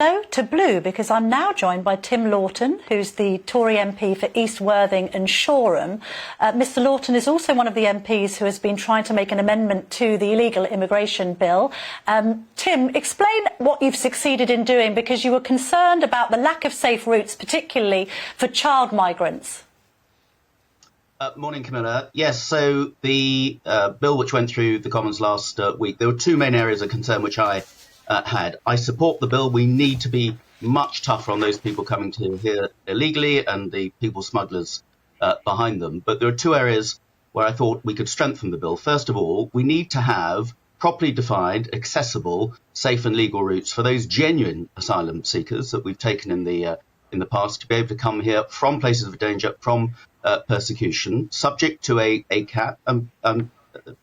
Hello to Blue, because I'm now joined by Tim Loughton, who's the Tory MP for East Worthing and Shoreham. Mr Loughton is also one of the MPs who has been trying to make an amendment to the illegal immigration bill. Tim, explain what you've succeeded in doing, because you were concerned about the lack of safe routes, particularly for child migrants. Morning, Camilla. Yes, so the bill which went through the Commons last week, there were two main areas of concern which I had. I support the bill. We need to be much tougher on those people coming to here illegally and the people smugglers behind them. But there are two areas where I thought we could strengthen the bill. First of all, we need to have properly defined, accessible, safe and legal routes for those genuine asylum seekers that we've taken in the past to be able to come here from places of danger, from persecution, subject to a cap,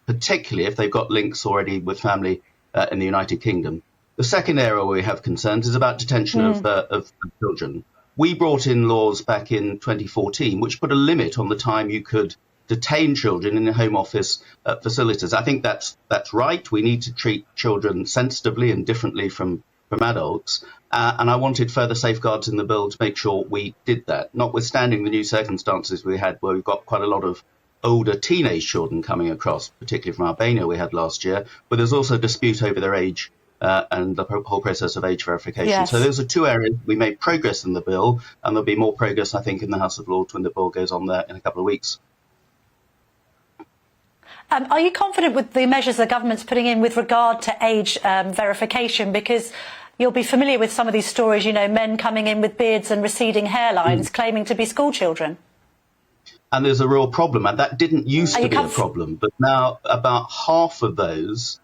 particularly if they've got links already with family in the United Kingdom. The second area where we have concerns is about detention of children. We brought in laws back in 2014 which put a limit on the time you could detain children in Home Office facilities. I think that's right. We need to treat children sensitively and differently from adults. And I wanted further safeguards in the bill to make sure we did that, notwithstanding the new circumstances we had where we've got quite a lot of older teenage children coming across, particularly from Albania we had last year, but there's also a dispute over their age and the whole process of age verification. Yes. So those are two areas we made progress in the bill, and there'll be more progress, I think, in the House of Lords when the bill goes on there in a couple of weeks. Are you confident with the measures the government's putting in with regard to age verification? Because you'll be familiar with some of these stories, you know, men coming in with beards and receding hairlines claiming to be school children. And there's a real problem, and that didn't used to be a problem, but now about half of those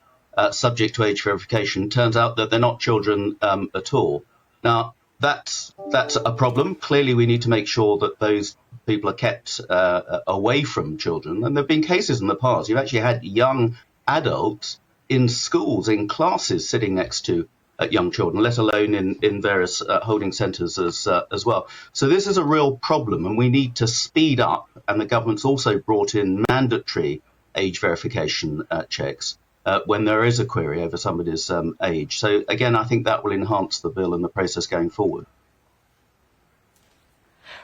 subject to age verification turns out that they're not children at all. Now, that's a problem. Clearly, we need to make sure that those people are kept away from children. And there have been cases in the past. You've actually had young adults in schools, in classes, sitting next to young children, let alone in various holding centres as well. So this is a real problem, and we need to speed up. And the government's also brought in mandatory age verification checks when there is a query over somebody's age. So again, I think that will enhance the bill and the process going forward.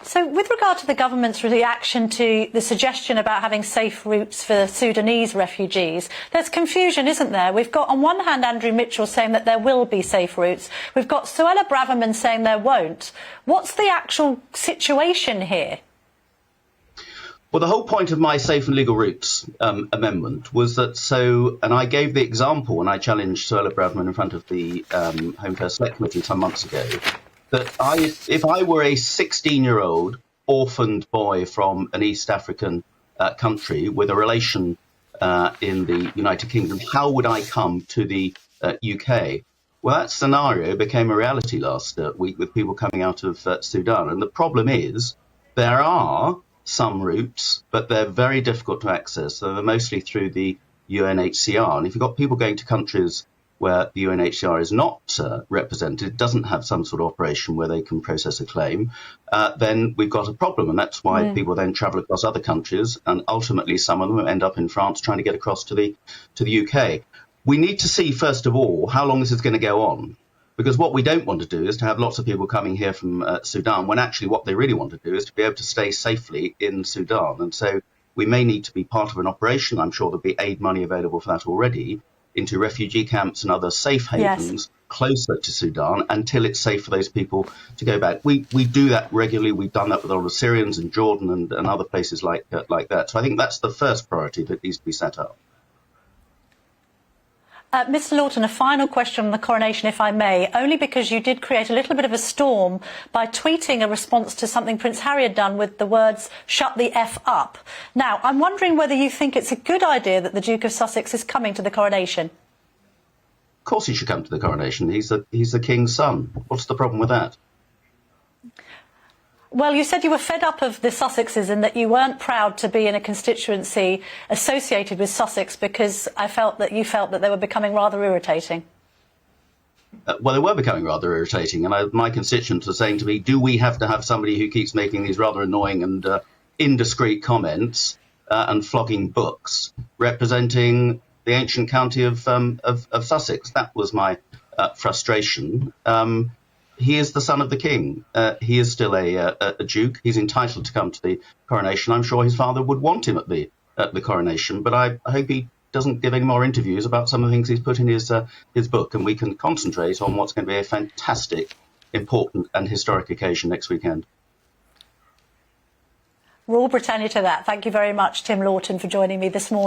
So with regard to the government's reaction to the suggestion about having safe routes for Sudanese refugees, there's confusion, isn't there? We've got, on one hand, Andrew Mitchell saying that there will be safe routes. We've got Suella Braverman saying there won't. What's the actual situation here? Well, the whole point of my Safe and Legal Routes amendment was that and I gave the example when I challenged Suella Braverman in front of the Home Affairs Select Committee some months ago, that if I were a 16-year-old orphaned boy from an East African country with a relation in the United Kingdom, how would I come to the UK? Well, that scenario became a reality last week with people coming out of Sudan. And the problem is there are some routes, but they're very difficult to access. So they're mostly through the UNHCR. And if you've got people going to countries where the UNHCR is not represented, doesn't have some sort of operation where they can process a claim, then we've got a problem. And that's why people then travel across other countries, and ultimately some of them end up in France trying to get across to the UK. We need to see, first of all, how long this is going to go on. Because what we don't want to do is to have lots of people coming here from Sudan, when actually what they really want to do is to be able to stay safely in Sudan. And so we may need to be part of an operation. I'm sure there'll be aid money available for that already, into refugee camps and other safe havens closer to Sudan until it's safe for those people to go back. We do that regularly. We've done that with all the Syrians in Jordan and other places like that. So I think that's the first priority that needs to be set up. Mr Loughton, a final question on the coronation, if I may, only because you did create a little bit of a storm by tweeting a response to something Prince Harry had done with the words, "shut the F up." Now, I'm wondering whether you think it's a good idea that the Duke of Sussex is coming to the coronation. Of course he should come to the coronation. He's the King's son. What's the problem with that? Well, you said you were fed up of the Sussexes and that you weren't proud to be in a constituency associated with Sussex, because you felt that they were becoming rather irritating. Well, they were becoming rather irritating, and my constituents were saying to me, do we have to have somebody who keeps making these rather annoying and indiscreet comments and flogging books representing the ancient county of Sussex? That was my frustration. he is the son of the king. He is still a duke. He's entitled to come to the coronation. I'm sure his father would want him at the coronation, but I hope he doesn't give any more interviews about some of the things he's put in his book, and we can concentrate on what's going to be a fantastic, important and historic occasion next weekend. Rule Britannia to that. Thank you very much, Tim Loughton, for joining me this morning.